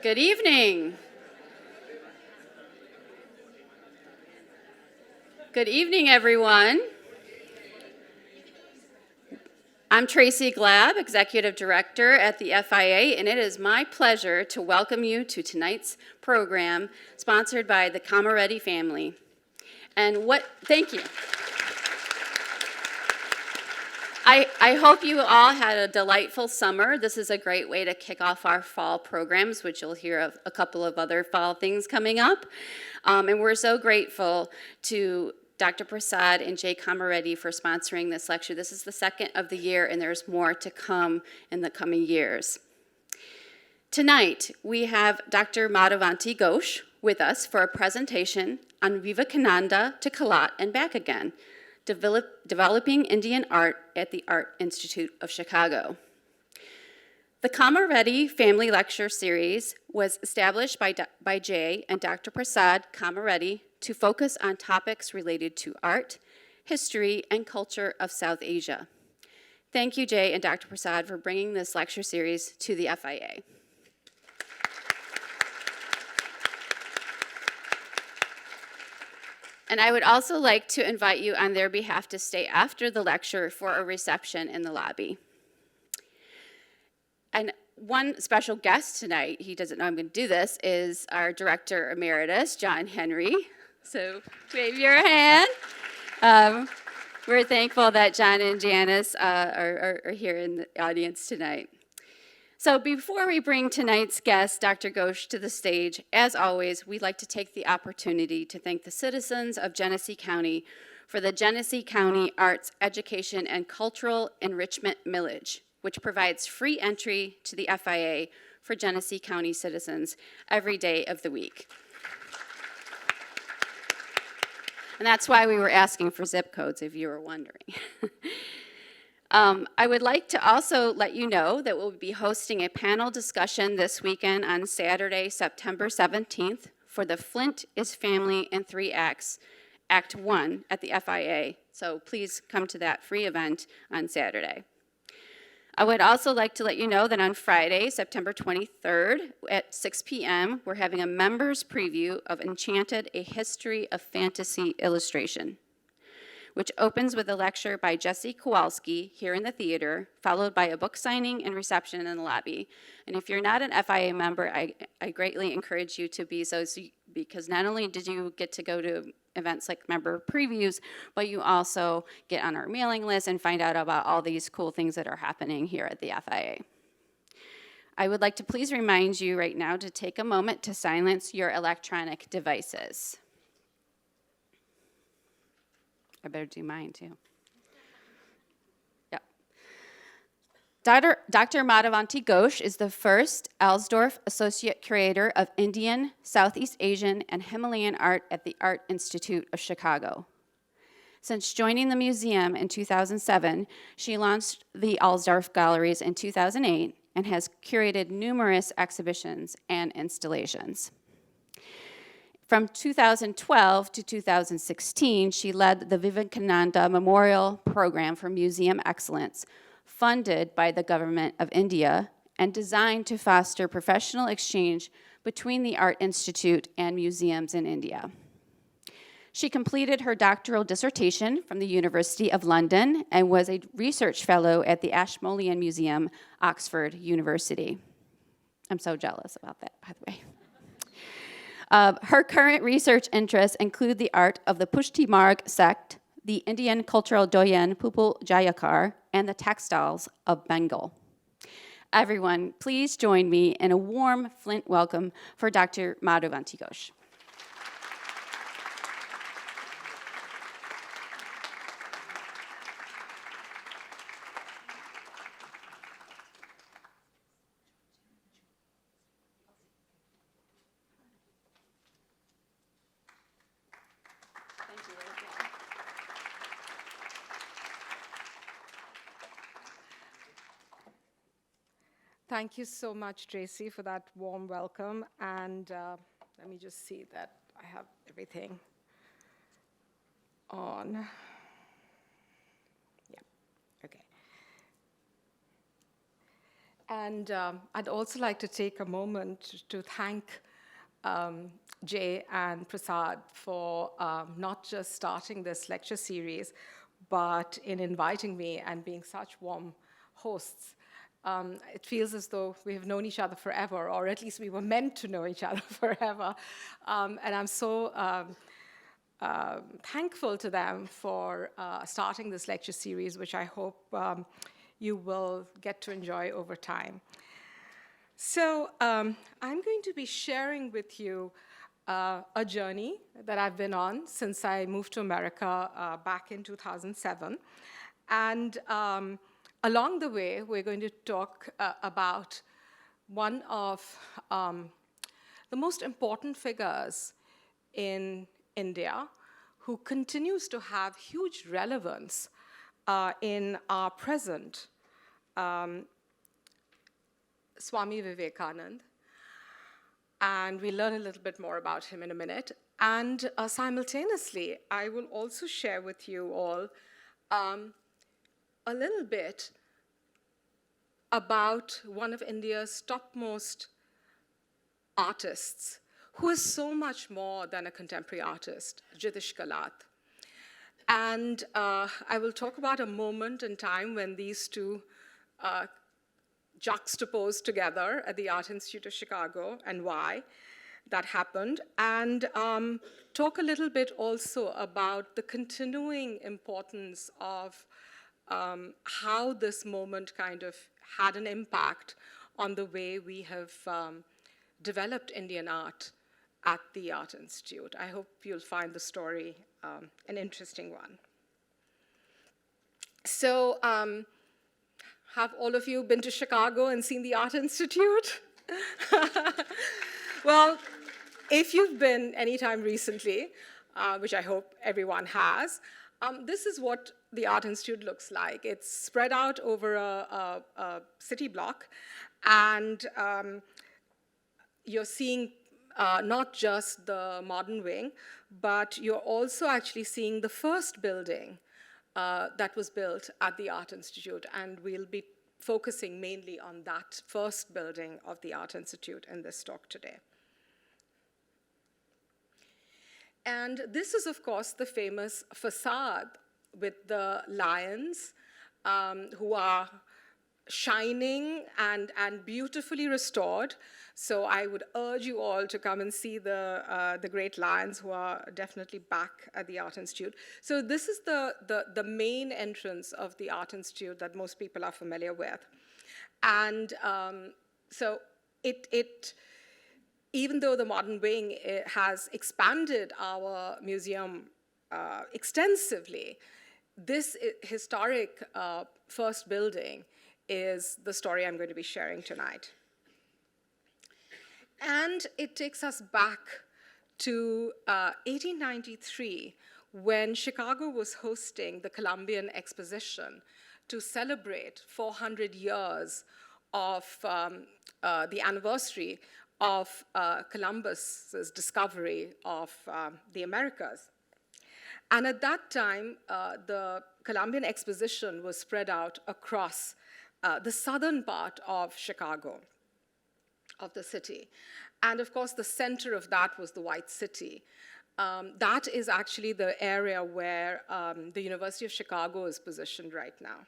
Good evening. Good evening, everyone. I'm Tracy Glab, Executive Director at the FIA, and it is my pleasure to welcome you to tonight's program sponsored by the Kommareddi family. Thank you. I hope you all had a delightful summer. This is a great way to kick off our fall programs, which you'll hear of a couple of other fall things coming up. And we're so grateful to Dr. Prasad and Jay Kommareddi for sponsoring this lecture. This is the second of the year, and there's more to come in the coming years. Tonight, we have Dr. Madhuvanti Ghose with us for a presentation on Vivekananda to Kallat and back again, developing Indian art at the Art Institute of Chicago. The Kommareddi Family Lecture Series was established by Jay and Dr. Prasad Kommareddi to focus on topics related to art, history, and culture of South Asia. Thank you, Jay and Dr. Prasad, for bringing this lecture series to the FIA. And I would also like to invite you on their behalf to stay after the lecture for a reception in the lobby. And one special guest tonight, he doesn't know I'm going to do this, is our Director Emeritus, John Henry. So wave your hand. We're thankful that John and Janice are here in the audience tonight. So before we bring tonight's guest, Dr. Ghose, to the stage, as always, we'd like to take the opportunity to thank the citizens of Genesee County for the Genesee County Arts Education and Cultural Enrichment Millage, which provides free entry to the FIA for Genesee County citizens every day of the week. And that's why we were asking for zip codes, if you were wondering. I would like to also let you know that we'll be hosting a panel discussion this weekend on Saturday, September 17th for the Flint is Family in 3 Acts, Act 1 at the FIA. So please come to that free event on Saturday. I would also like to let you know that on Friday, September 23rd at 6 p.m., we're having a members preview of Enchanted, A History of Fantasy Illustration, which opens with a lecture by Jesse Kowalski here in the theater, followed by a book signing and reception in the lobby. And if you're not an FIA member, I greatly encourage you to be so, because not only did you get to go to events like member previews, but you also get on our mailing list and find out about all these cool things that are happening here at the FIA. I would like to please remind you right now to take a moment to silence your electronic devices. I better do mine too. Yep. Dr. Madhuvanti Ghose is the first Alsdorf Associate Curator of Indian, Southeast Asian, and Himalayan Art at the Art Institute of Chicago. Since joining the museum in 2007, she launched the Alsdorf Galleries in 2008 and has curated numerous exhibitions and installations. From 2012 to 2016, she led the Vivekananda Memorial Program for Museum Excellence, funded by the Government of India and designed to foster professional exchange between the Art Institute and museums in India. She completed her doctoral dissertation from the University of London and was a research fellow at the Ashmolean Museum, Oxford University. I'm so jealous about that, by the way. Her current research interests include the art of the Pushtimarg sect, the Indian cultural doyenne Pupul Jayakar, and the textiles of Bengal. Everyone, please join me in a warm Flint welcome for Dr. Madhuvanti Ghose. Thank you so much, Tracy, for that warm welcome. And let me just see that I have everything on. Yeah, okay. And I'd also like to take a moment to thank Jay and Prasad for not just starting this lecture series, but in inviting me and being such warm hosts. It feels as though we have known each other forever, or at least we were meant to know each other forever. And I'm so thankful to them for starting this lecture series, which I hope you will get to enjoy over time. So I'm going to be sharing with you a journey that I've been on since I moved to America back in 2007. And along the way, we're going to talk about one of the most important figures in India who continues to have huge relevance in our present, Swami Vivekananda. And we'll learn a little bit more about him in a minute. And simultaneously, I will also share with you all a little bit about one of India's topmost artists, who is so much more than a contemporary artist, Jitish Kallat. And I will talk about a moment in time when these two juxtaposed together at the Art Institute of Chicago and why that happened, and talk a little bit also about the continuing importance of how this moment kind of had an impact on the way we have developed Indian art at the Art Institute. I hope you'll find the story an interesting one. So, have all of you been to Chicago and seen the Art Institute? Well, if you've been anytime recently, which I hope everyone has, this is what the Art Institute looks like. It's spread out over a city block, and you're seeing not just the modern wing, but you're also actually seeing the first building that was built at the Art Institute, and we'll be focusing mainly on that first building of the Art Institute in this talk today. And this is, of course, the famous facade with the lions who are shining and beautifully restored. So I would urge you all to come and see the great lions who are definitely back at the Art Institute. So this is the main entrance of the Art Institute that most people are familiar with. And so even though the modern wing has expanded our museum extensively, this historic first building is the story I'm going to be sharing tonight. And it takes us back to 1893, when Chicago was hosting the Columbian Exposition to celebrate 400 years of the anniversary of Columbus's discovery of the Americas. And at that time, the Columbian Exposition was spread out across the southern part of Chicago, of the city. And of course, the center of that was the White City. That is actually the area where the University of Chicago is positioned right now.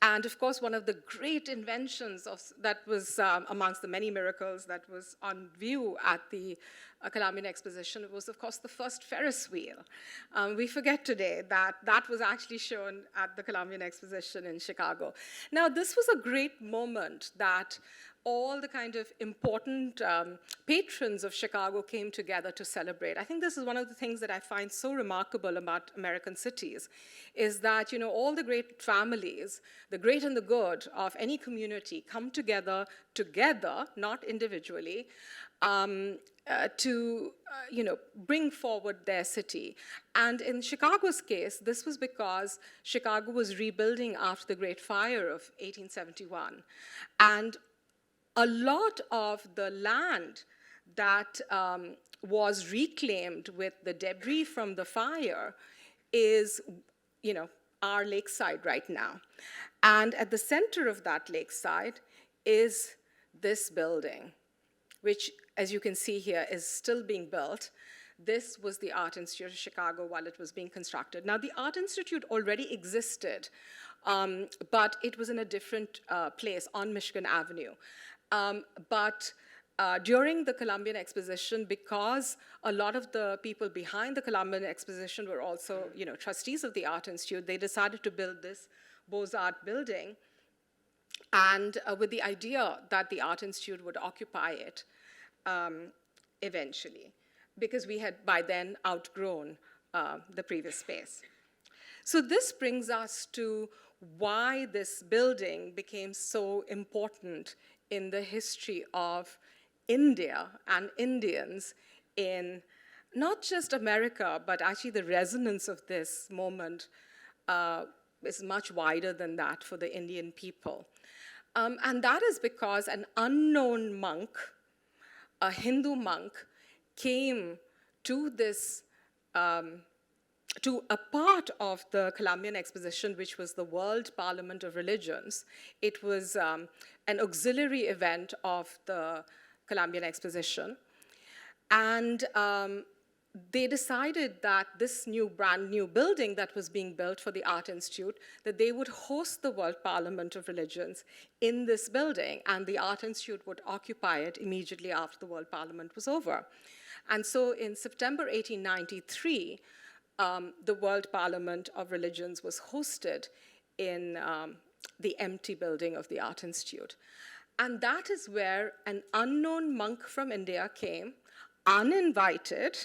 And of course, one of the great inventions that was amongst the many miracles that was on view at the Columbian Exposition was, of course, the first Ferris wheel. We forget today that that was actually shown at the Columbian Exposition in Chicago. Now, this was a great moment that all the kind of important patrons of Chicago came together to celebrate. I think this is one of the things that I find so remarkable about American cities, is that, you know, all the great families, the great and the good of any community come together, not individually, to bring forward their city. And in Chicago's case, this was because Chicago was rebuilding after the Great Fire of 1871. And a lot of the land that was reclaimed with the debris from the fire is, our lakeside right now. And at the center of that lakeside is this building, which, as you can see here, is still being built. This was the Art Institute of Chicago while it was being constructed. Now, the Art Institute already existed, but it was in a different place on Michigan Avenue. During the Columbian Exposition, because a lot of the people behind the Columbian Exposition were also, trustees of the Art Institute, they decided to build this Beaux-Arts building, and with the idea that the Art Institute would occupy it eventually, because we had by then outgrown the previous space. So this brings us to why this building became so important in the history of India and Indians in not just America, but actually the resonance of this moment is much wider than that for the Indian people. And that is because an unknown monk, a Hindu monk, came to this, to a part of the Columbian Exposition, which was the World Parliament of Religions. It was an auxiliary event of the Columbian Exposition. And they decided that this brand new building that was being built for the Art Institute, that they would host the World Parliament of Religions in this building, and the Art Institute would occupy it immediately after the World Parliament was over. And so in September 1893, the World Parliament of Religions was hosted in the empty building of the Art Institute. And that is where an unknown monk from India came, uninvited,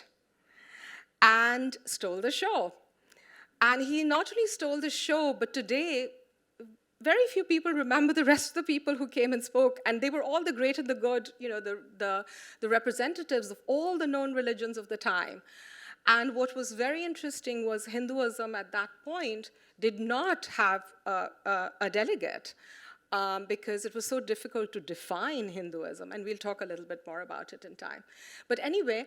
and stole the show. And he not only stole the show, but today, very few people remember the rest of the people who came and spoke, and they were all the great and the good, the representatives of all the known religions of the time. And what was very interesting was Hinduism at that point did not have a delegate because it was so difficult to define Hinduism, and we'll talk a little bit more about it in time. But anyway,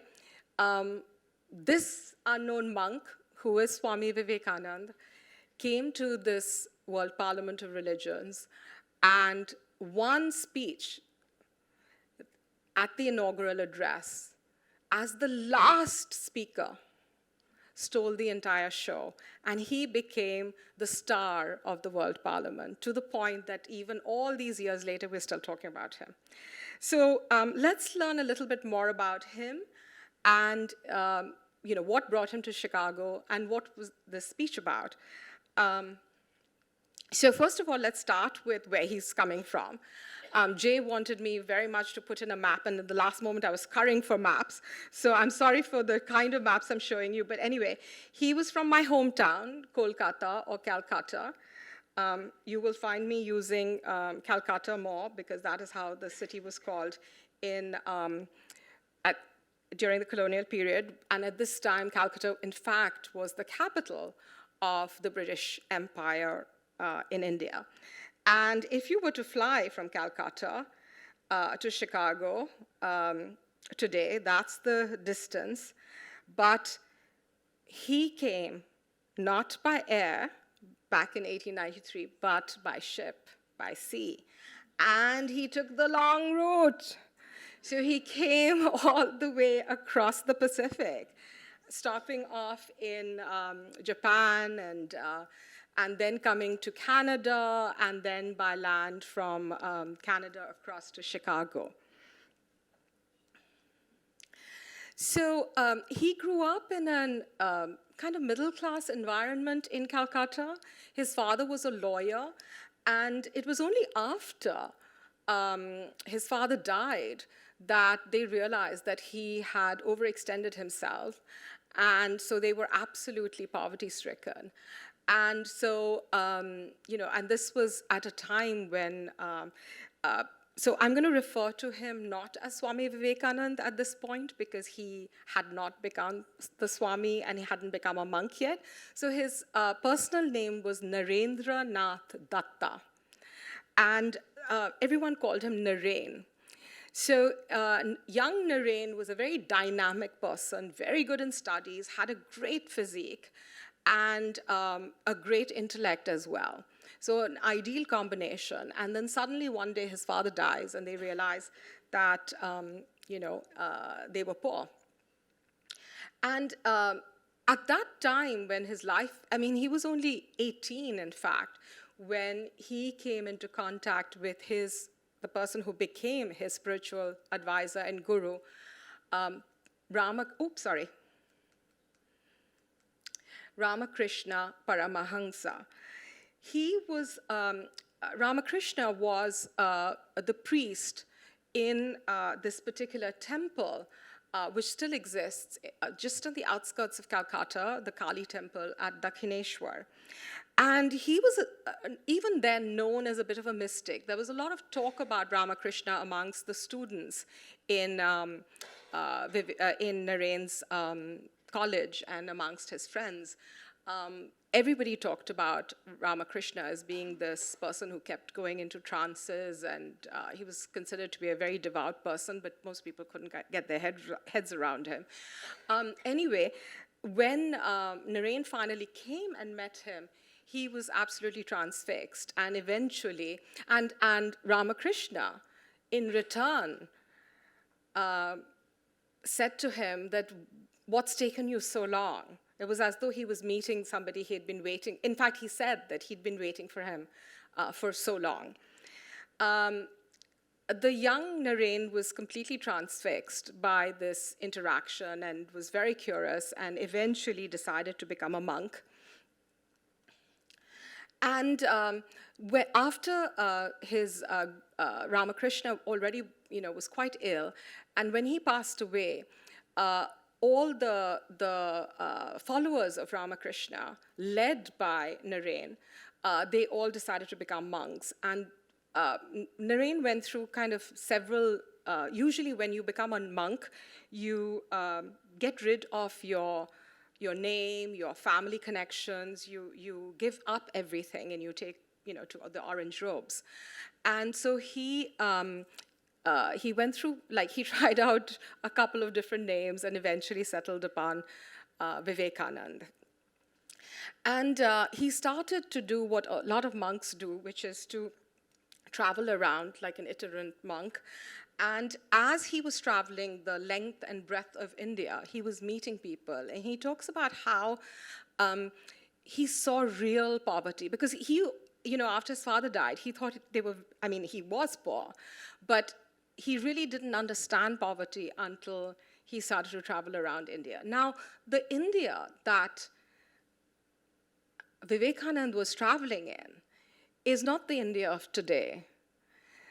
this unknown monk, who is Swami Vivekananda, came to this World Parliament of Religions, and one speech at the inaugural address, as the last speaker, stole the entire show, and he became the star of the World Parliament, to the point that even all these years later, we're still talking about him. So let's learn a little bit more about him, and what brought him to Chicago, and what was this speech about. So first of all, let's start with where he's coming from. Jay wanted me very much to put in a map, and at the last moment I was scurrying for maps, so I'm sorry for the kind of maps I'm showing you, but anyway, he was from my hometown, Kolkata or Calcutta. You will find me using Calcutta more, because that is how the city was called during the colonial period, and at this time, Calcutta, in fact, was the capital of the British Empire in India. And if you were to fly from Calcutta to Chicago today, that's the distance. But he came not by air back in 1893, but by ship, by sea. And he took the long route. So he came all the way across the Pacific, stopping off in Japan and then coming to Canada, and then by land from Canada across to Chicago. So he grew up in a kind of middle-class environment in Calcutta. His father was a lawyer, and it was only after his father died that they realized that he had overextended himself, and so they were absolutely poverty-stricken. And so, and this was at a time when, so I'm going to refer to him not as Swami Vivekananda at this point, because he had not become the Swami and he hadn't become a monk yet. So his personal name was Narendra Nath Datta. And everyone called him Narain. So young Narain was a very dynamic person, very good in studies, had a great physique. and a great intellect as well. So an ideal combination. And then suddenly one day his father dies, and they realize that they were poor. And at that time, when his life, he was only 18, in fact, when he came into contact with the person who became his spiritual advisor and guru, Ramakrishna Paramahansa. Ramakrishna was the priest in this particular temple, which still exists just on the outskirts of Calcutta, the Kali temple at Dakshineshwar. And he was even then known as a bit of a mystic. There was a lot of talk about Ramakrishna amongst the students in Narain's college and amongst his friends. Everybody talked about Ramakrishna as being this person who kept going into trances, and he was considered to be a very devout person, but most people couldn't get their heads around him. Anyway, when Narain finally came and met him, he was absolutely transfixed, and eventually, and Ramakrishna, in return, said to him that, "What's taken you so long?" It was as though he was meeting somebody he had been waiting. In fact, he said that he'd been waiting for him for so long. The young Narain was completely transfixed by this interaction and was very curious, and eventually decided to become a monk. And after his Ramakrishna already, was quite ill, and when he passed away, all the followers of Ramakrishna, led by Narain, they all decided to become monks. And Narain went through kind of several. Usually, when you become a monk, you get rid of your name, your family connections, you give up everything, and you take, to the orange robes. And so he went through, he tried out a couple of different names and eventually settled upon Vivekananda. And he started to do what a lot of monks do, which is to travel around like an itinerant monk. And as he was traveling the length and breadth of India, he was meeting people. And he talks about how he saw real poverty. Because after his father died, he thought he was poor. But he really didn't understand poverty until he started to travel around India. Now, the India that Vivekananda was traveling in is not the India of today.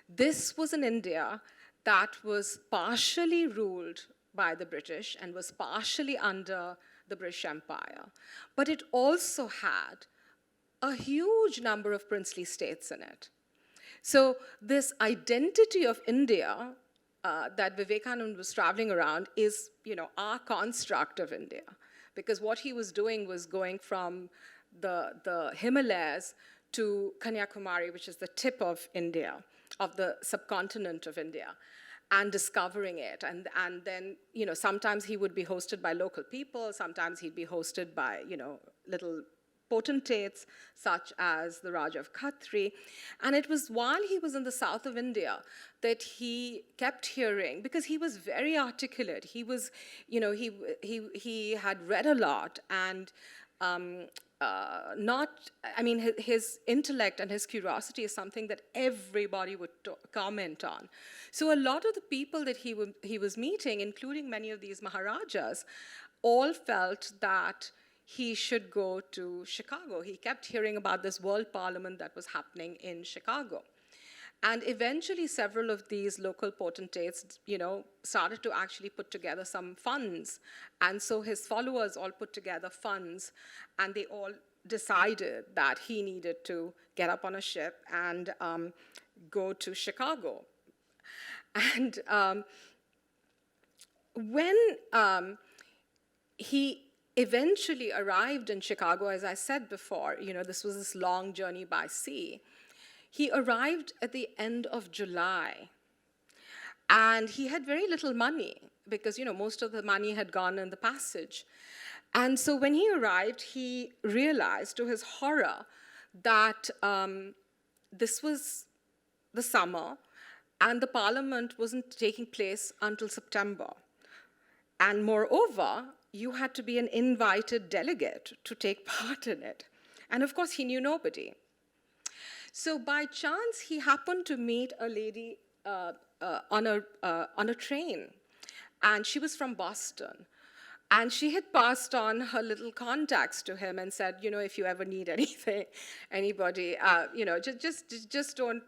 This was an India that was partially ruled by the British and was partially under the British Empire. But it also had a huge number of princely states in it. So this identity of India that Vivekananda was traveling around is, our construct of India. Because what he was doing was going from the Himalayas to Kanyakumari, which is the tip of India, of the subcontinent of India, and discovering it. And then, sometimes he would be hosted by local people, sometimes he'd be hosted by, little potentates, such as the Raja of Khatri. And it was while he was in the south of India that he kept hearing, because he was very articulate. He was, he had read a lot, and his intellect and his curiosity is something that everybody would comment on. So a lot of the people that he was meeting, including many of these Maharajas, all felt that he should go to Chicago. He kept hearing about this world parliament that was happening in Chicago. And eventually several of these local potentates, started to actually put together some funds. And so his followers all put together funds, and they all decided that he needed to get up on a ship and go to Chicago. And when he eventually arrived in Chicago, as I said before, this was this long journey by sea. He arrived at the end of July, and he had very little money because, most of the money had gone in the passage. And so when he arrived, he realized to his horror that this was the summer and the parliament wasn't taking place until September. And moreover, you had to be an invited delegate to take part in it. And of course, he knew nobody. So by chance, he happened to meet a lady on a train. And she was from Boston. And she had passed on her little contacts to him and said, if you ever need anything, anybody, just don't,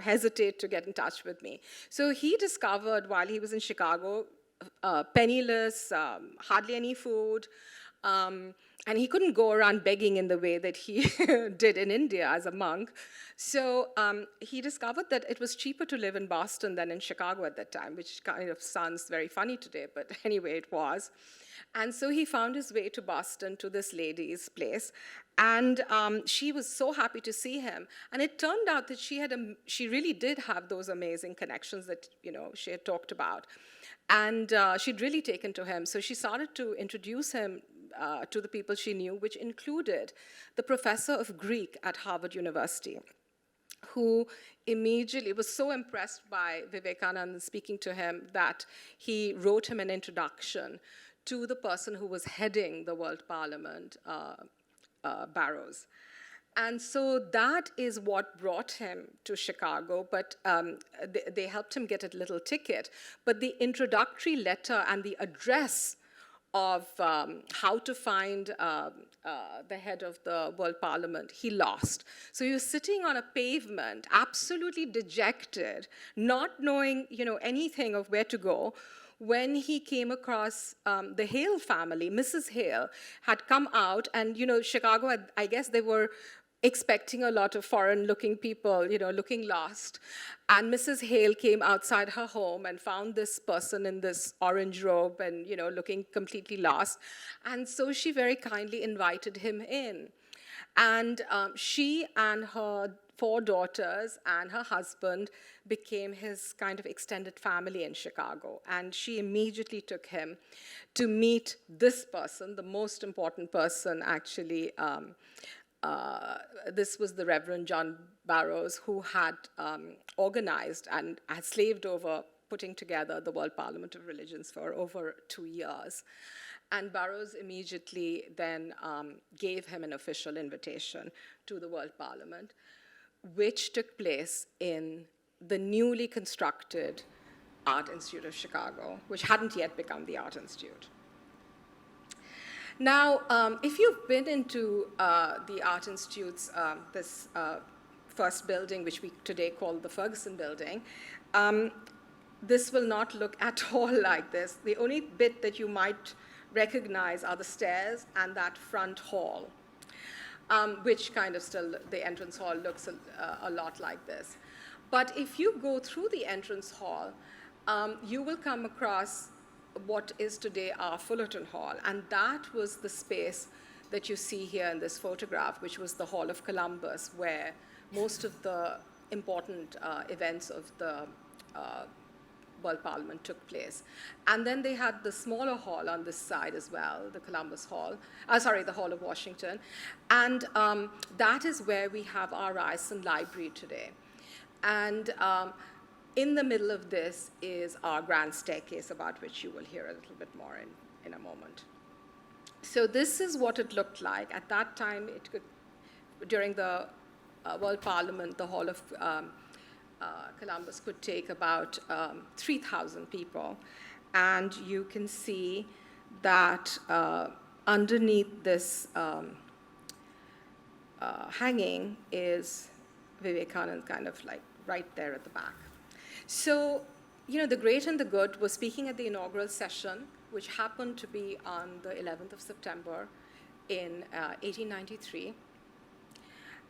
hesitate to get in touch with me. So he discovered while he was in Chicago, penniless, hardly any food, and he couldn't go around begging in the way that he did in India as a monk. So he discovered that it was cheaper to live in Boston than in Chicago at that time, which kind of sounds very funny today, but anyway, it was. And so he found his way to Boston, to this lady's place, and she was so happy to see him. And it turned out that she really did have those amazing connections that she had talked about, and she'd really taken to him. So she started to introduce him to the people she knew, which included the professor of Greek at Harvard University, who immediately was so impressed by Vivekananda speaking to him that he wrote him an introduction to the person who was heading the World Parliament, Barrows. And so that is what brought him to Chicago, but they helped him get a little ticket. But the introductory letter and the address of how to find the head of the World Parliament, he lost. So he was sitting on a pavement, absolutely dejected, not knowing anything of where to go, when he came across the Hale family. Mrs. Hale had come out, and Chicago, I guess they were expecting a lot of foreign-looking people, looking lost. And Mrs. Hale came outside her home and found this person in this orange robe and, looking completely lost. And so she very kindly invited him in. And she and her 4 daughters and her husband became his kind of extended family in Chicago. And she immediately took him to meet this person, the most important person, actually. This was the Reverend John Barrows, who had organized and had slaved over putting together the World Parliament of Religions for over 2 years. And Barrows immediately then gave him an official invitation to the World Parliament, which took place in the newly constructed Art Institute of Chicago, which hadn't yet become the Art Institute. Now, if you've been into the Art Institute's, this first building, which we today call the Ferguson Building, this will not look at all like this. The only bit that you might recognize are the stairs and that front hall, which kind of still, the entrance hall looks a lot like this. But if you go through the entrance hall, you will come across what is today our Fullerton Hall, and that was the space that you see here in this photograph, which was the Hall of Columbus, where most of the important events of the World Parliament took place. And then they had the smaller hall on this side as well, the Columbus Hall, the Hall of Washington, and that is where we have our Ryerson Library today. And in the middle of this is our grand staircase, about which you will hear a little bit more in a moment. So this is what it looked like. At that time, during the World Parliament, the Hall of Columbus could take about 3,000 people. And you can see that underneath this hanging is Vivekananda, kind of like right there at the back. So, the great and the good was speaking at the inaugural session, which happened to be on the 11th of September in 1893.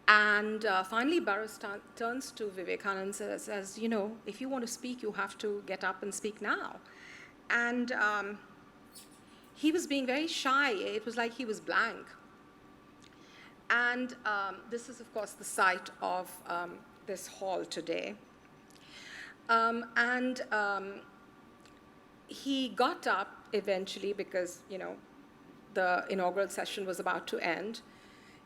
And finally, Barrows turns to Vivekananda and says, if you want to speak, you have to get up and speak now. And he was being very shy. It was like he was blank. And this is, of course, the site of this hall today. He got up eventually because, the inaugural session was about to end.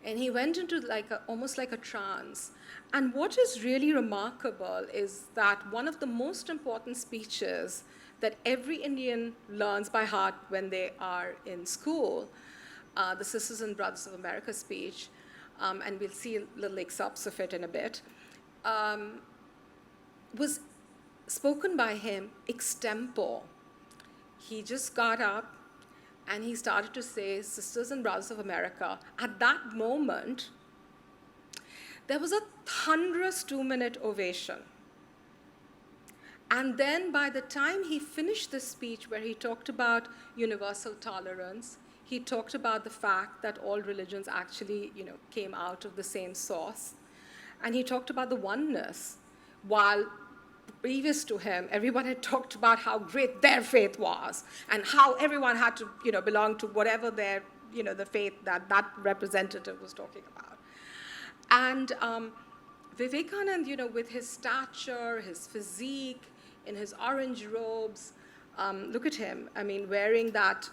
And he went into almost like a trance. And what is really remarkable is that one of the most important speeches that every Indian learns by heart when they are in school, the Sisters and Brothers of America speech, and we'll see little excerpts of it in a bit, was spoken by him extempore. He just got up and he started to say, Sisters and Brothers of America. At that moment, there was a thunderous 2-minute ovation. And then by the time he finished the speech where he talked about universal tolerance, he talked about the fact that all religions actually, came out of the same source. And he talked about the oneness, while previous to him, everyone had talked about how great their faith was and how everyone had to, belong to whatever their, the faith that representative was talking about. And Vivekananda, with his stature, his physique, in his orange robes, look at him, wearing that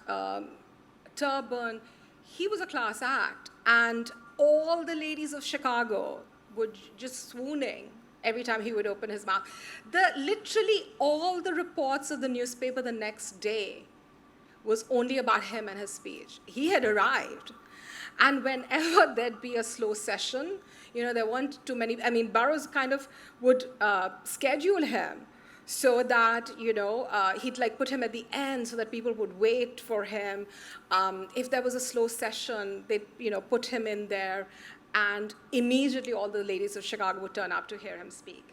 turban, he was a class act. And all the ladies of Chicago were just swooning every time he would open his mouth. Literally all the reports of the newspaper the next day was only about him and his speech. He had arrived. And whenever there'd be a slow session, there weren't too many, Burroughs kind of would schedule him so that, he'd put him at the end so that people would wait for him. If there was a slow session, they'd, put him in there. And immediately all the ladies of Chicago would turn up to hear him speak.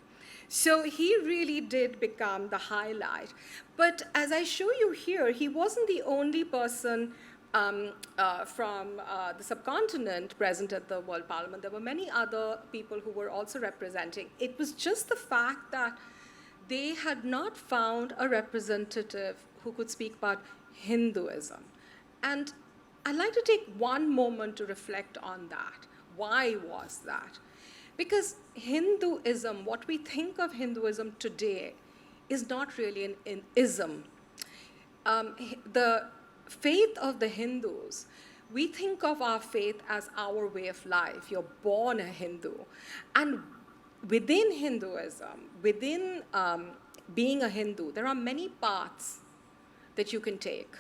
So he really did become the highlight. But as I show you here, he wasn't the only person from the subcontinent present at the World Parliament. There were many other people who were also representing. It was just the fact that they had not found a representative who could speak about Hinduism. And I'd like to take one moment to reflect on that. Why was that? Because Hinduism, what we think of Hinduism today, is not really an ism. The faith of the Hindus, we think of our faith as our way of life. You're born a Hindu. And within Hinduism, within being a Hindu, there are many paths that you can take.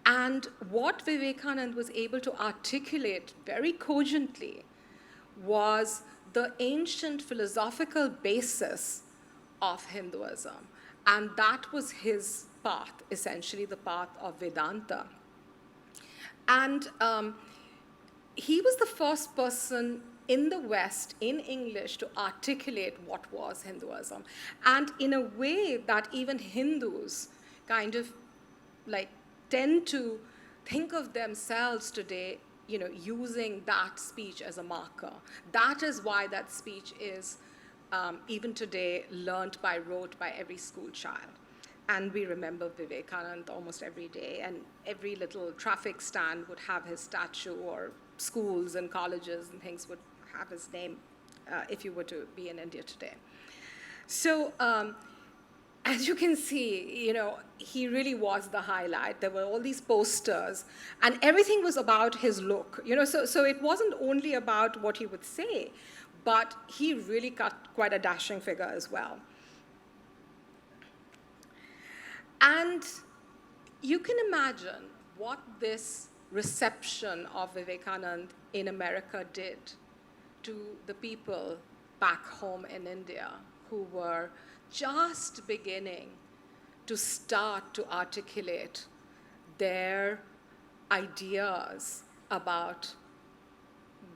And what Vivekananda was able to articulate very cogently was the ancient philosophical basis of Hinduism. And that was his path, essentially the path of Vedanta. And he was the first person in the West, in English, to articulate what was Hinduism. And in a way that even Hindus kind of tend to think of themselves today, using that speech as a marker. That is why that speech is, even today, learned by rote by every school child. And we remember Vivekananda almost every day, and every little traffic stand would have his statue, or schools and colleges and things would have his name if you were to be in India today. So, as you can see, he really was the highlight. There were all these posters, and everything was about his look. So it wasn't only about what he would say, but he really cut quite a dashing figure as well. And you can imagine what this reception of Vivekananda in America did to the people back home in India who were just beginning to start to articulate their ideas about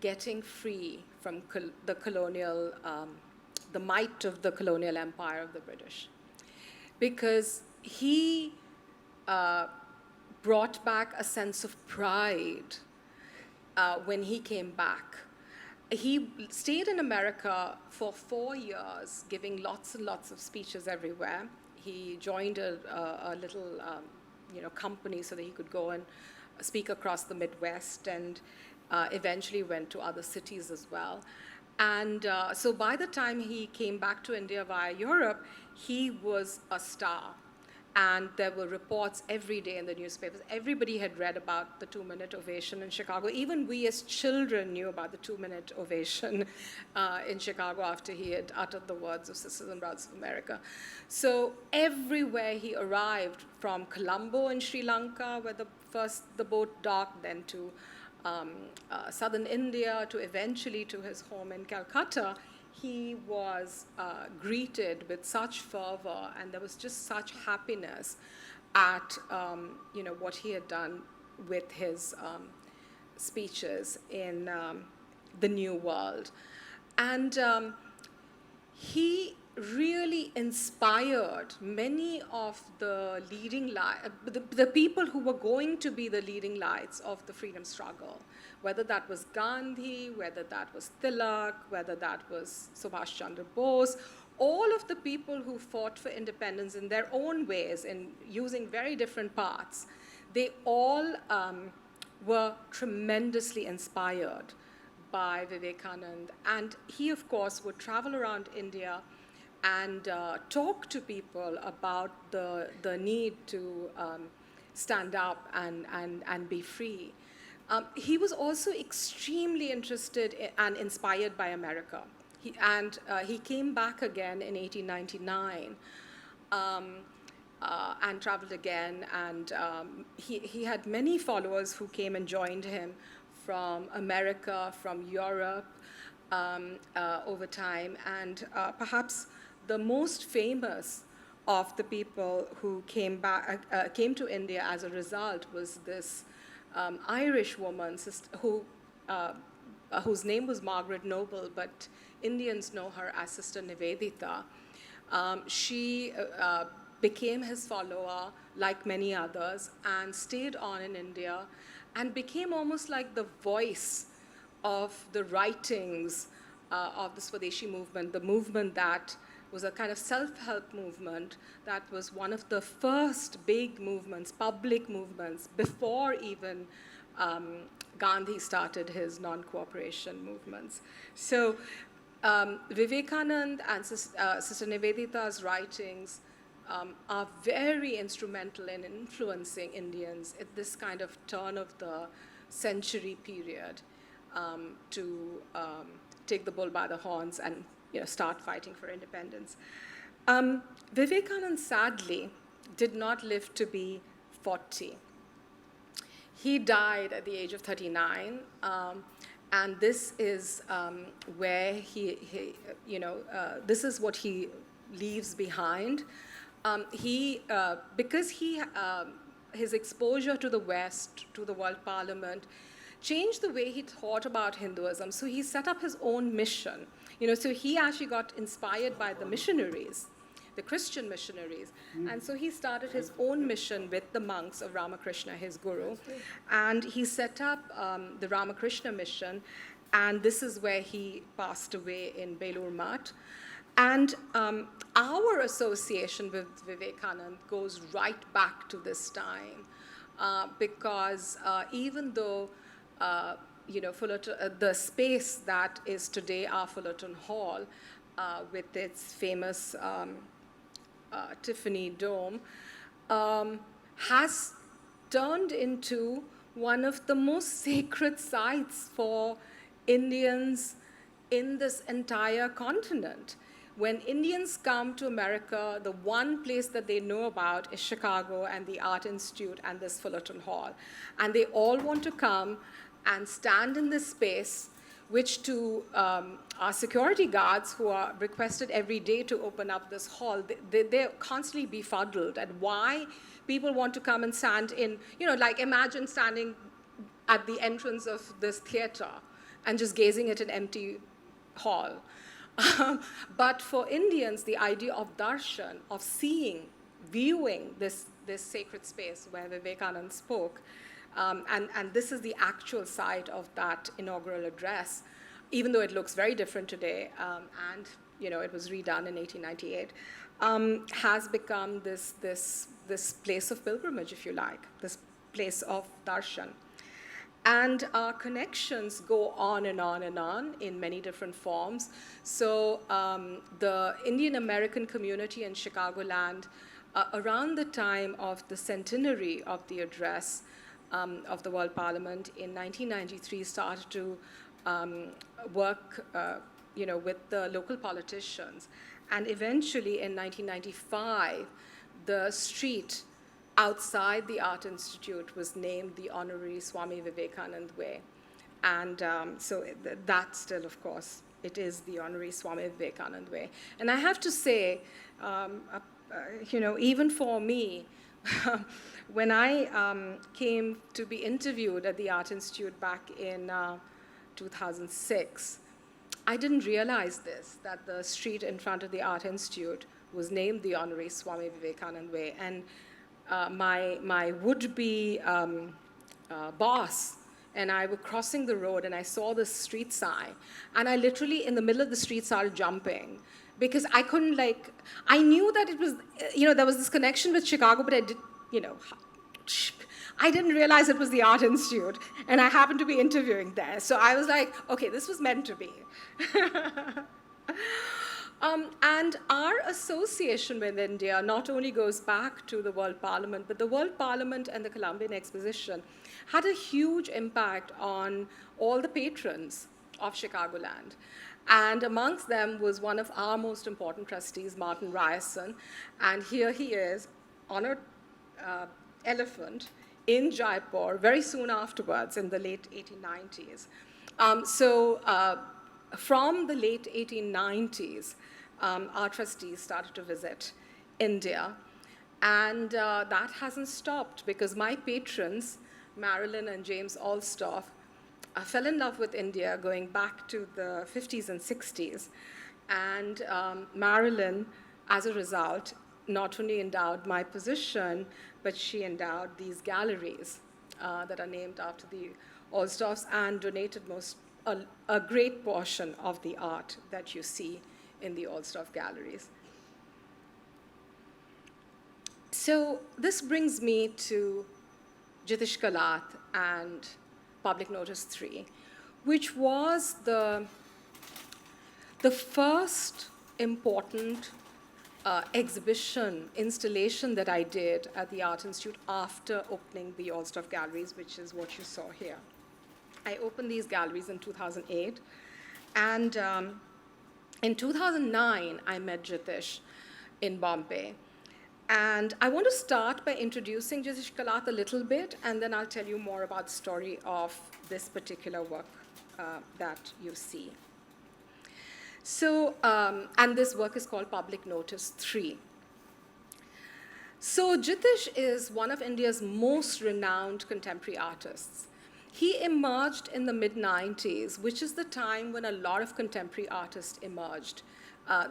getting free from the colonial, the might of the colonial empire of the British. Because he brought back a sense of pride when he came back. He stayed in America for 4 years, giving lots and lots of speeches everywhere. He joined a little company so that he could go and speak across the Midwest, and eventually went to other cities as well. And so by the time he came back to India via Europe, he was a star. And there were reports every day in the newspapers. Everybody had read about the 2-minute ovation in Chicago. Even we as children knew about the 2-minute ovation in Chicago after he had uttered the words of Sisters and Brothers of America. So everywhere he arrived, from Colombo in Sri Lanka, where the boat docked, then to southern India, to eventually to his home in Calcutta, he was greeted with such fervor, and there was just such happiness at what he had done with his speeches in the New World. And he really inspired many of the leading the people who were going to be the leading lights of the freedom struggle, whether that was Gandhi, whether that was Tilak, whether that was Subhash Chandra Bose. All of the people who fought for independence in their own ways, in using very different paths, they all were tremendously inspired by Vivekananda. And he, of course, would travel around India and talk to people about the need to stand up and be free. He was also extremely interested and inspired by America. He came back again in 1899 and traveled again. And he had many followers who came and joined him from America, from Europe over time. And perhaps the most famous of the people who came to India as a result was this Irish woman whose name was Margaret Noble, but Indians know her as Sister Nivedita. She became his follower, like many others, and stayed on in India and became almost like the voice of the writings of the Swadeshi movement, the movement that was a kind of self-help movement that was one of the first big movements, public movements, before even Gandhi started his non-cooperation movements. So Vivekananda and Sister Nivedita's writings are very instrumental in influencing Indians at this kind of turn of the century period to take the bull by the horns and start fighting for independence. Vivekananda sadly did not live to be 40. He died at the age of 39, and this is where this is what he leaves behind. Because his exposure to the West, to the World Parliament, changed the way he thought about Hinduism. So he set up his own mission. So he actually got inspired by the missionaries, the Christian missionaries. And so he started his own mission with the monks of Ramakrishna, his guru. And he set up the Ramakrishna mission. And this is where he passed away in Belur Math. And our association with Vivekananda goes right back to this time, because even though Fullerton, the space that is today our Fullerton Hall, with its famous Tiffany dome, has turned into one of the most sacred sites for Indians in this entire continent. When Indians come to America, the one place that they know about is Chicago and the Art Institute and this Fullerton Hall. And they all want to come and stand in this space, which to our security guards who are requested every day to open up this hall, they're constantly befuddled at why people want to come and stand in, like imagine standing at the entrance of this theater and just gazing at an empty hall. But for Indians, the idea of darshan, of viewing this sacred space where Vivekananda spoke, and this is the actual site of that inaugural address, even though it looks very different today, and it was redone in 1898, has become this place of pilgrimage, if you like, this place of darshan. And our connections go on and on and on in many different forms. So the Indian American community in Chicagoland around the time of the centenary of the address of the World Parliament in 1993, started to work with the local politicians. And eventually in 1995, the street outside the Art Institute was named the Honorary Swami Vivekananda Way. And so that still, of course, it is the Honorary Swami Vivekananda Way. And I have to say, even for me, when I came to be interviewed at the Art Institute back in 2006, I didn't realize this, that the street in front of the Art Institute was named the Honorary Swami Vivekananda Way. And my would-be boss and I were crossing the road, and I saw this street sign, and I literally, in the middle of the street, started jumping, because I couldn't, I knew that it was, there was this connection with Chicago, but I didn't realize it was the Art Institute, and I happened to be interviewing there. So I was like, okay, this was meant to be. And our association with India not only goes back to the World Parliament, but the World Parliament and the Columbian Exposition had a huge impact on all the patrons of Chicagoland. And amongst them was one of our most important trustees, Martin Ryerson. And here he is on an elephant in Jaipur very soon afterwards in the late 1890s. From the late 1890s, our trustees started to visit India. And that hasn't stopped, because my patrons, Marilyn and James Alsdorf, fell in love with India going back to the 50s and 60s. And Marilyn, as a result, not only endowed my position, but she endowed these galleries that are named after the Alsdorfs, and donated a great portion of the art that you see in the Alsdorf Galleries. So this brings me to Jitish Kallat and Public Notice 3, which was the first important exhibition, installation that I did at the Art Institute after opening the Alsdorf Galleries, which is what you saw here. I opened these galleries in 2008, and in 2009, I met Jitish in Bombay. And I want to start by introducing Jitish Kallat a little bit, and then I'll tell you more about the story of this particular work that you see. So, and this work is called Public Notice 3. So Jitish is one of India's most renowned contemporary artists. He emerged in the mid-90s, which is the time when a lot of contemporary artists emerged.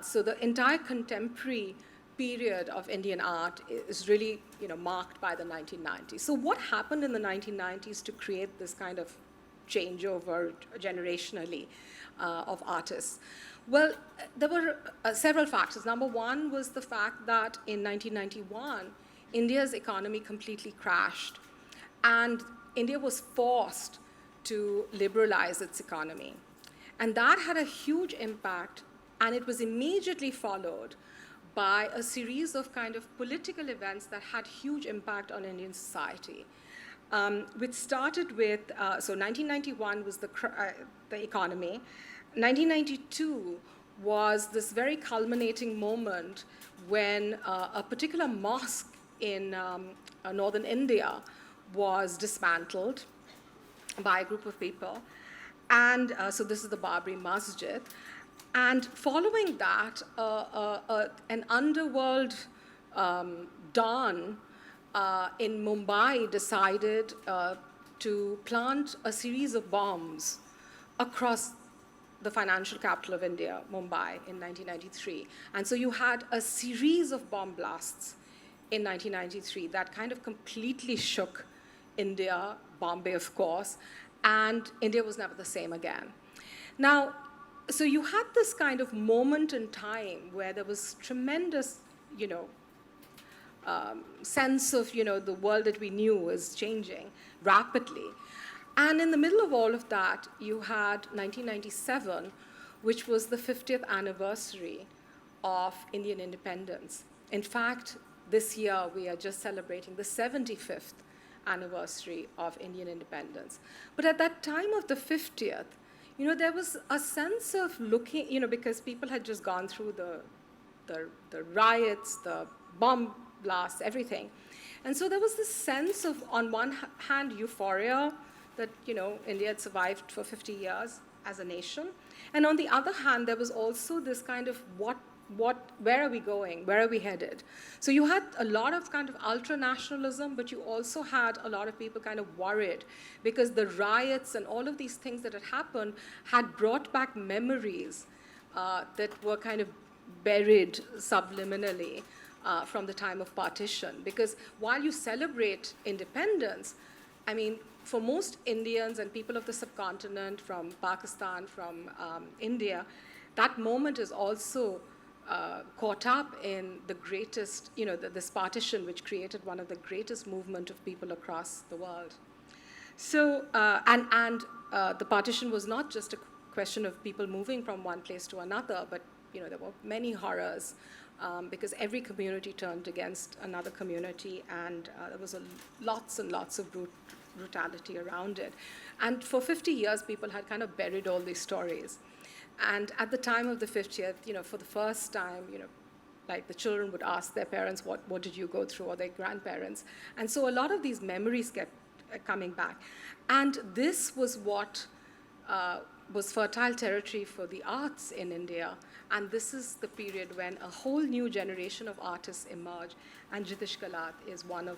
So the entire contemporary period of Indian art is really, marked by the 1990s. So what happened in the 1990s to create this kind of changeover generationally of artists? Well, there were several factors. Number one was the fact that in 1991, India's economy completely crashed, and India was forced to liberalize its economy. And that had a huge impact, and it was immediately followed by a series of kind of political events that had huge impact on Indian society, which started with, so 1991 was the economy. 1992 was this very culminating moment when a particular mosque in northern India was dismantled by a group of people. And so this is the Babri Masjid. And following that, an underworld don in Mumbai decided to plant a series of bombs across the financial capital of India, Mumbai, in 1993. And so you had a series of bomb blasts in 1993 that kind of completely shook India, Bombay, of course, and India was never the same again. Now, so you had this kind of moment in time where there was tremendous, sense of, the world that we knew was changing rapidly. And in the middle of all of that, you had 1997, which was the 50th anniversary of Indian independence. In fact, this year we are just celebrating the 75th anniversary of Indian independence. But at that time of the 50th, there was a sense of looking, because people had just gone through the riots, the bomb blasts, everything. And so there was this sense of, on one hand, euphoria that, India had survived for 50 years as a nation. And on the other hand, there was also this kind of where are we going? Where are we headed? So you had a lot of kind of ultra-nationalism, but you also had a lot of people kind of worried because the riots and all of these things that had happened had brought back memories that were kind of buried subliminally from the time of partition. Because while you celebrate independence, I mean, for most Indians and people of the subcontinent, from Pakistan, from India, that moment is also caught up in the greatest, this partition, which created one of the greatest movement of people across the world. So, the partition was not just a question of people moving from one place to another, but, there were many horrors because every community turned against another community, and there was lots and lots of brutality around it. And for 50 years, people had kind of buried all these stories. And at the time of the 50th, for the first time, like the children would ask their parents, what did you go through, or their grandparents. And so a lot of these memories kept coming back. And this was what was fertile territory for the arts in India. And this is the period when a whole new generation of artists emerge. And Jitish Kallat is one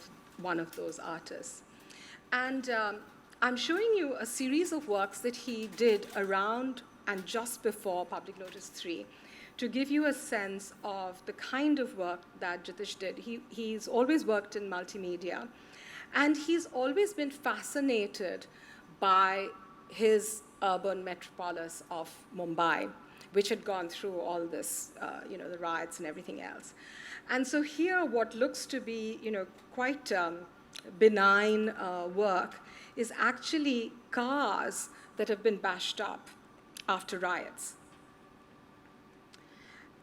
of those artists. And I'm showing you a series of works that he did around and just before Public Notice 3, to give you a sense of the kind of work that Jitish did. He's always worked in multimedia, and he's always been fascinated by his urban metropolis of Mumbai, which had gone through all this, the riots and everything else. And so here, what looks to be, quite benign work is actually cars that have been bashed up after riots.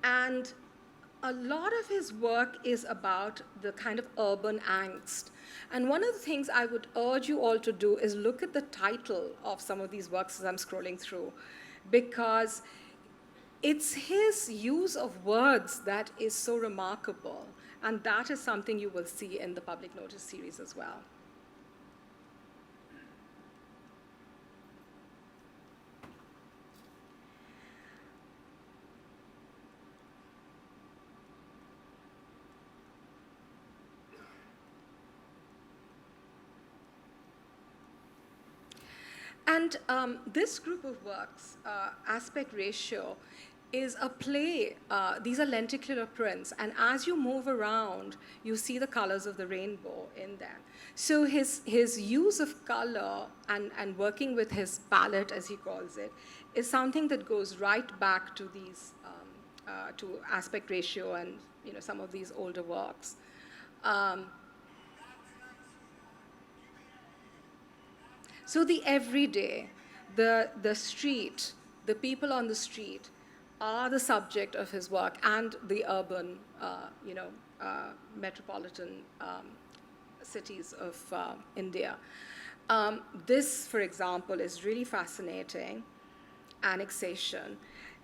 And a lot of his work is about the kind of urban angst. And one of the things I would urge you all to do is look at the title of some of these works as I'm scrolling through, because it's his use of words that is so remarkable. And that is something you will see in the Public Notice series as well. And this group of works, Aspect Ratio, is a play. These are lenticular prints, and as you move around, you see the colors of the rainbow in them. So his use of color and working with his palette, as he calls it, is something that goes right back to these, to Aspect Ratio and some of these older works. So the everyday, the street, the people on the street are the subject of his work, and the urban, metropolitan cities of India. This, for example, is really fascinating, annexation.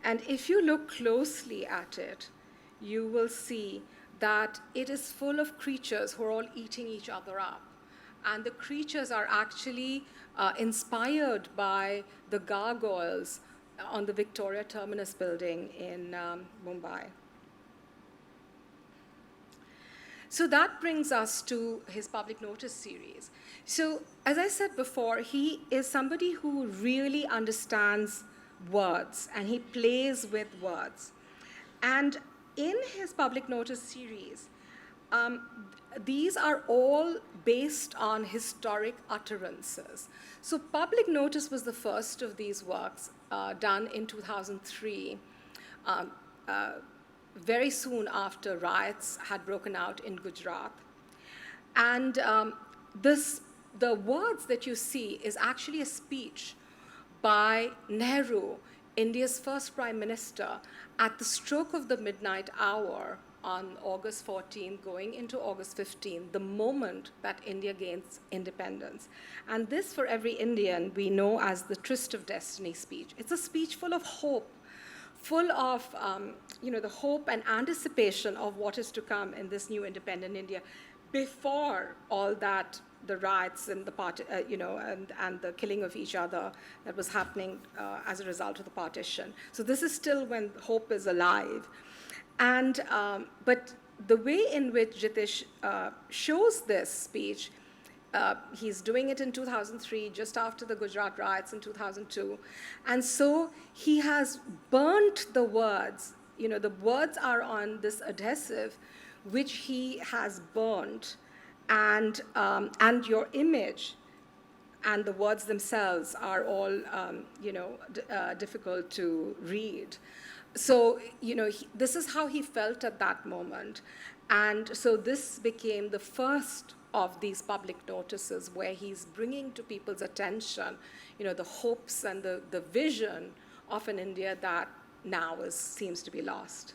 And if you look closely at it, you will see that it is full of creatures who are all eating each other up. And the creatures are actually inspired by the gargoyles on the Victoria Terminus building in Mumbai. So that brings us to his Public Notice series. So as I said before, he is somebody who really understands words, and he plays with words. And in his Public Notice series, these are all based on historic utterances. So Public Notice was the first of these works done in 2003, very soon after riots had broken out in Gujarat. And the words that you see is actually a speech by Nehru, India's first prime minister, at the stroke of the midnight hour on August 14, going into August 15, the moment that India gains independence. And this, for every Indian, we know as the Tryst of Destiny speech. It's a speech full of hope, full of the hope and anticipation of what is to come in this new independent India, before all that, the riots and the and the killing of each other that was happening as a result of the partition. So this is still when hope is alive. And but the way in which Jitish shows this speech, he's doing it in 2003, just after the Gujarat riots in 2002. And so he has burnt the words. The words are on this adhesive, which he has burnt, and your image and the words themselves are all, difficult to read. So, this is how he felt at that moment. And so this became the first of these public notices where he's bringing to people's attention, the hopes and the vision of an India that now seems to be lost.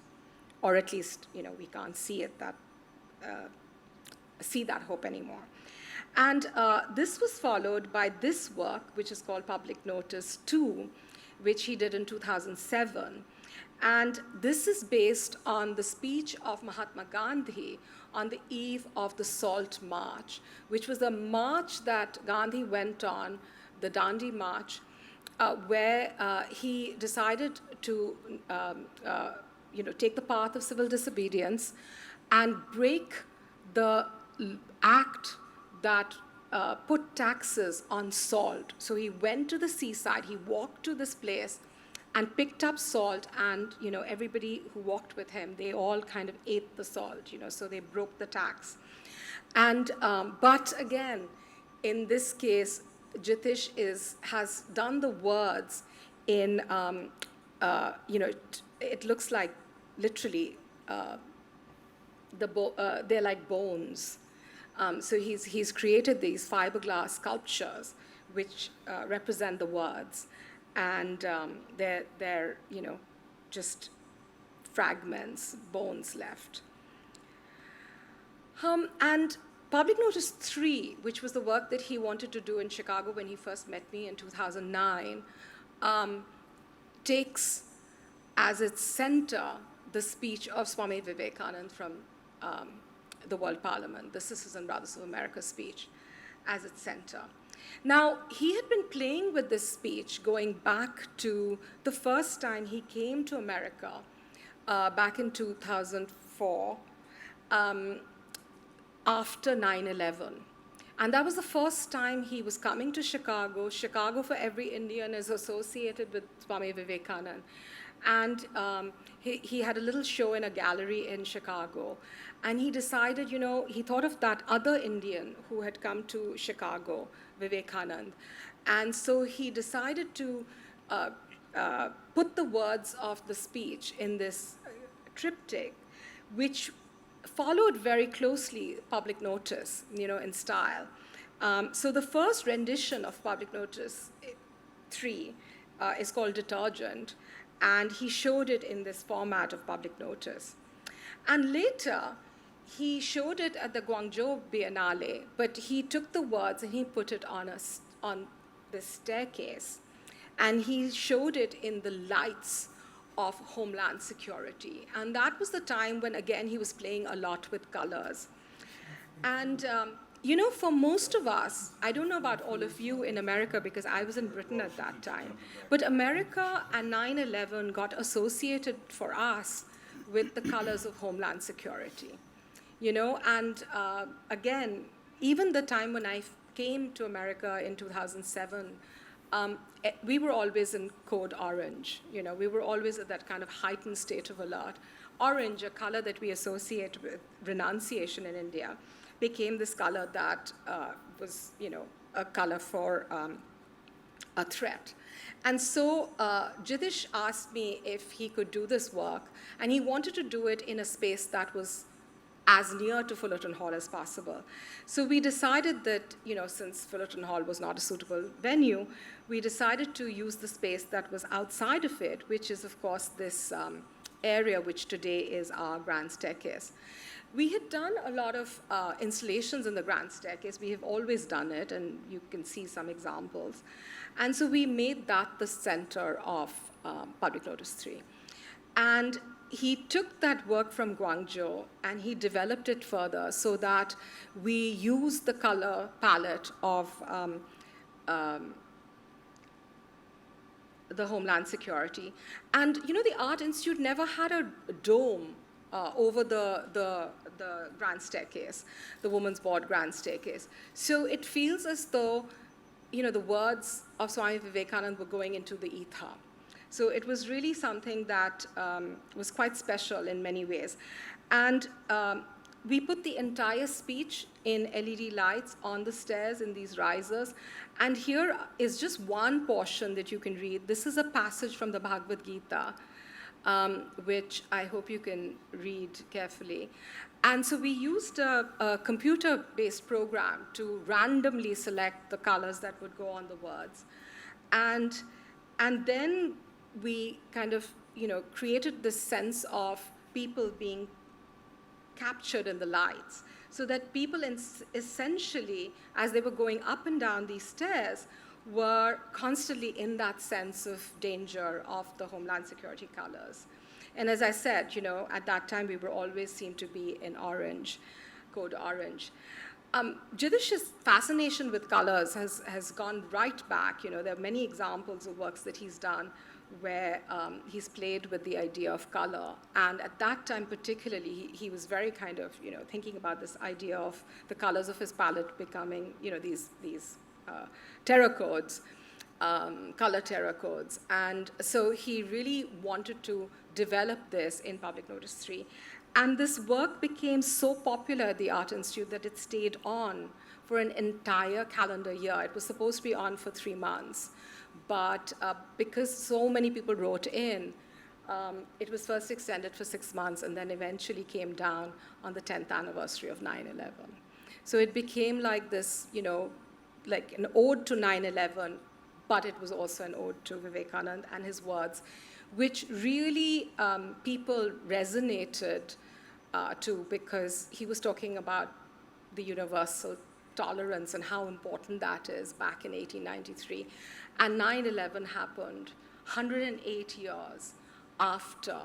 Or at least, we can't see that hope anymore. And this was followed by this work, which is called Public Notice 2, which he did in 2007. And this is based on the speech of Mahatma Gandhi on the eve of the Salt March, which was a march that Gandhi went on, the Dandi March, where he decided to take the path of civil disobedience and break the act that put taxes on salt. So he went to the seaside, he walked to this place and picked up salt, and everybody who walked with him, they all kind of ate the salt, so they broke the tax. And but again, in this case, Jitish has done the words in it looks like literally they're like bones. So he's created these fiberglass sculptures which represent the words, and they're just fragments, bones left. And Public Notice 3, which was the work that he wanted to do in Chicago when he first met me in 2009, takes as its center the speech of Swami Vivekananda from the World Parliament, the Sisters and Brothers of America speech, as its center. Now, he had been playing with this speech going back to the first time he came to America, back in 2004, after 9/11. And that was the first time he was coming to Chicago. Chicago, for every Indian, is associated with Swami Vivekananda. And he had a little show in a gallery in Chicago. And he decided, he thought of that other Indian who had come to Chicago, Vivekananda. And so he decided to put the words of the speech in this triptych, which followed very closely Public Notice, in style. So the first rendition of Public Notice 3 is called Detergent, and he showed it in this format of Public Notice. And later, he showed it at the Guangzhou Biennale, but he took the words and he put it on this staircase, and he showed it in the lights of Homeland Security. And that was the time when, again, he was playing a lot with colors. And, for most of us, I don't know about all of you in America because I was in Britain at that time, but America and 9/11 got associated for us with the colors of Homeland Security. And again, even the time when I came to America in 2007, we were always in code orange. We were always at that kind of heightened state of alert. Orange, a color that we associate with renunciation in India, became this color that was, a color for a threat. And so Jitish asked me if he could do this work, and he wanted to do it in a space that was as near to Fullerton Hall as possible. So we decided that, since Fullerton Hall was not a suitable venue, we decided to use the space that was outside of it, which is, of course, this area which today is our grand staircase. We had done a lot of installations in the grand staircase. We have always done it, and you can see some examples. And so we made that the center of Public Notice 3. And he took that work from Guangzhou and he developed it further so that we use the color palette of the Homeland Security. And you know, the Art Institute never had a dome over the grand staircase, the Women's Board grand staircase. So it feels as though, you know, the words of Swami Vivekananda were going into the ether. So it was really something that was quite special in many ways. And we put the entire speech in LED lights on the stairs in these risers. And here is just one portion that you can read. This is a passage from the Bhagavad Gita, which I hope you can read carefully. And so we used a computer-based program to randomly select the colors that would go on the words. And then we kind of, you know, created this sense of people being captured in the lights, so that people essentially, as they were going up and down these stairs, were constantly in that sense of danger of the Homeland Security colors. And as I said, you know, at that time we were always seemed to be in orange, code orange. Jitish's fascination with colors has gone right back. You know, there are many examples of works that he's done where he's played with the idea of color. And at that time particularly, he was very kind of, you know, thinking about this idea of the colors of his palette becoming, you know, these terror codes, color terror codes. And so he really wanted to develop this in Public Notice 3. And this work became so popular at the Art Institute that it stayed on for an entire calendar year. It was supposed to be on for 3 months. But because so many people wrote in, it was first extended for 6 months and then eventually came down on the 10th anniversary of 9/11. So it became like this, you know, like an ode to 9/11, but it was also an ode to Vivekananda and his words, which really people resonated to, because he was talking about the universal tolerance and how important that is back in 1893. And 9/11 happened 108 years after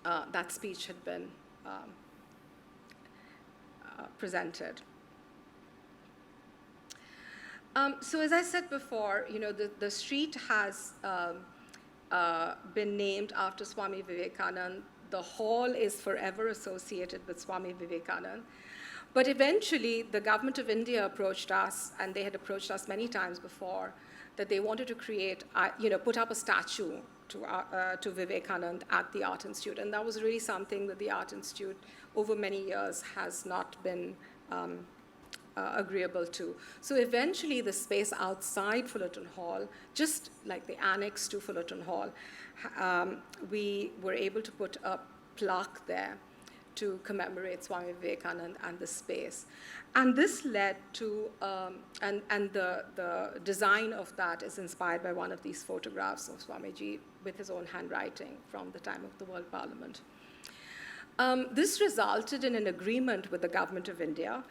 that speech had been presented. So as I said before, you know, the street has been named after Swami Vivekananda. The hall is forever associated with Swami Vivekananda. But eventually, the government of India approached us, and they had approached us many times before, that they wanted to create, you know, put up a statue to Vivekananda at the Art Institute. And that was really something that the Art Institute, over many years, has not been agreeable to. So eventually, the space outside Fullerton Hall, just like the annex to Fullerton Hall, we were able to put a plaque there to commemorate Swami Vivekananda and the space. And this led to, and the design of that is inspired by one of these photographs of Swamiji with his own handwriting from the time of the World Parliament. This resulted in an agreement with the government of India,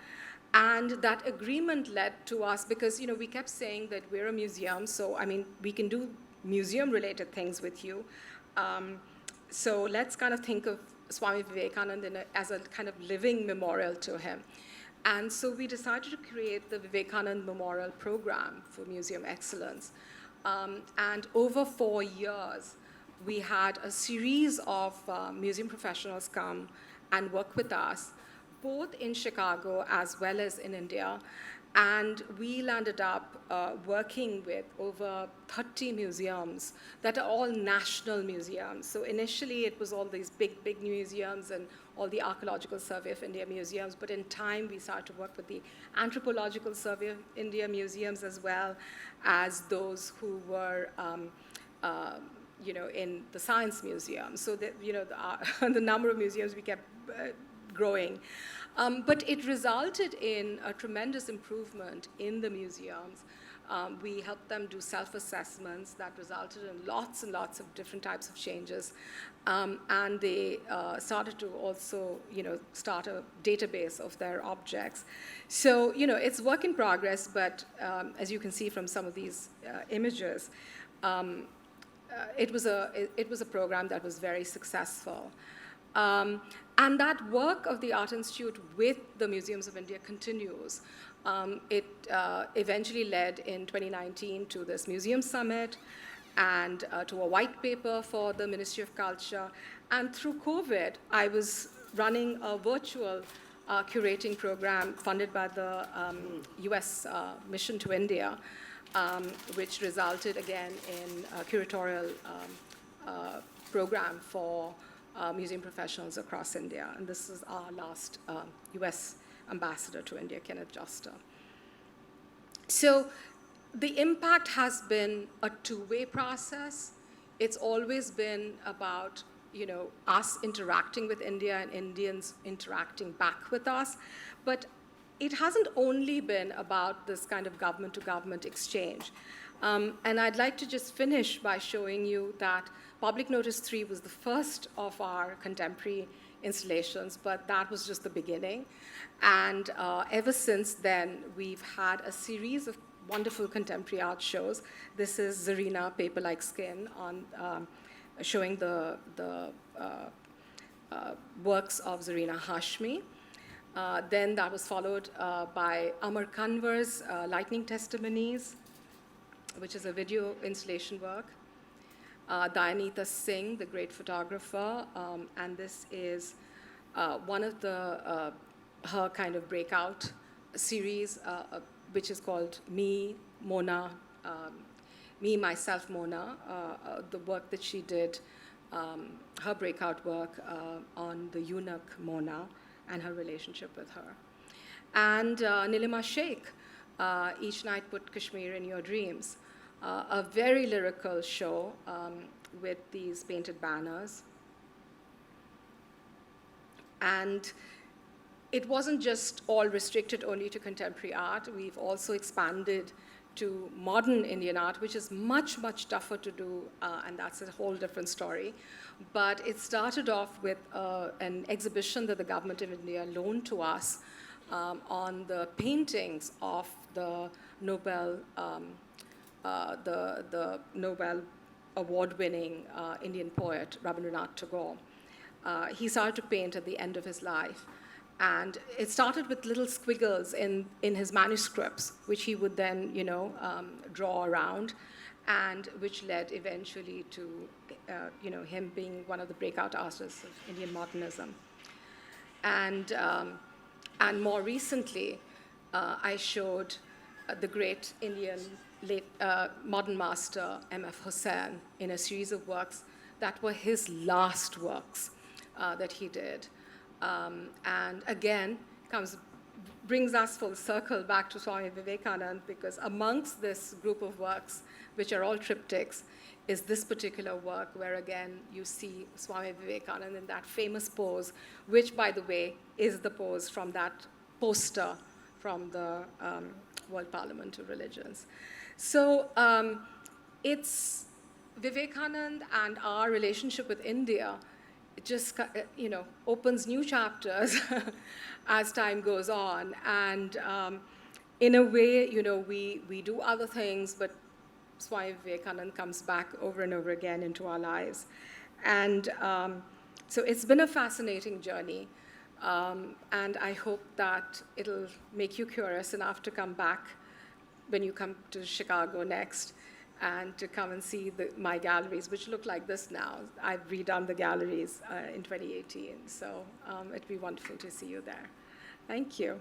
and that agreement led to us, because, you know, we kept saying that we're a museum, so, I mean, we can do museum-related things with you. So let's kind of think of Swami Vivekananda as a kind of living memorial to him. And so we decided to create the Vivekananda Memorial Program for Museum Excellence. And over 4 years, we had a series of museum professionals come and work with us, both in Chicago as well as in India. And we landed up working with over 30 museums that are all national museums. So initially, it was all these big, big museums and all the Archaeological Survey of India museums. But in time, we started to work with the Anthropological Survey of India museums, as well as those who were you know, in the science museum. So that, you know, the number of museums we kept growing. But it resulted in a tremendous improvement in the museums. We helped them do self-assessments that resulted in lots and lots of different types of changes. And they started to also, start a database of their objects. So, it's work in progress, but as you can see from some of these images, it was a program that was very successful. And that work of the Art Institute with the Museums of India continues. It eventually led in 2019 to this museum summit and to a white paper for the Ministry of Culture. And through COVID, I was running a virtual curating program funded by the US mission to India, which resulted again in a curatorial program for museum professionals across India. And this is our last US ambassador to India, Kenneth Joster. So the impact has been a two-way process. It's always been about us interacting with India and Indians interacting back with us. But it hasn't only been about this kind of government-to-government exchange. And I'd like to just finish by showing you that Public Notice 3 was the first of our contemporary installations, but that was just the beginning. And ever since then, we've had a series of wonderful contemporary art shows. This is Zarina, Paper Like Skin, on showing the works of Zarina Hashmi. Then that was followed by Amar Kanwar's Lightning Testimonies, which is a video installation work. Dayanita Singh, the great photographer, and this is one of her kind of breakout series, which is called Me, Mona, Me, Myself, Mona, the work that she did, her breakout work on the eunuch Mona and her relationship with her. And Nilima Sheikh, Each Night Put Kashmir in Your Dreams, a very lyrical show with these painted banners. And it wasn't just all restricted only to contemporary art. We've also expanded to modern Indian art, which is much, much tougher to do, and that's a whole different story. But it started off with an exhibition that the government of India loaned to us on the paintings of the Nobel award-winning Indian poet, Rabindranath Tagore. He started to paint at the end of his life. And it started with little squiggles in his manuscripts, which he would then, draw around, and which led eventually to, him being one of the breakout artists of Indian modernism. And more recently, I showed the great Indian modern master, M.F. Hussain, in a series of works that were his last works that he did. And again, brings us full circle back to Swami Vivekananda, because amongst this group of works, which are all triptychs, is this particular work where, again, you see Swami Vivekananda in that famous pose, which, by the way, is the pose from that poster from the World Parliament of Religions. So it's Vivekananda and our relationship with India. It just, opens new chapters as time goes on. And in a way, we do other things, but Swami Vivekananda comes back over and over again into our lives. And so it's been a fascinating journey. And I hope that it'll make you curious enough to come back when you come to Chicago next, and to come and see my galleries, which look like this now. I've redone the galleries in 2018, so it'd be wonderful to see you there. Thank you.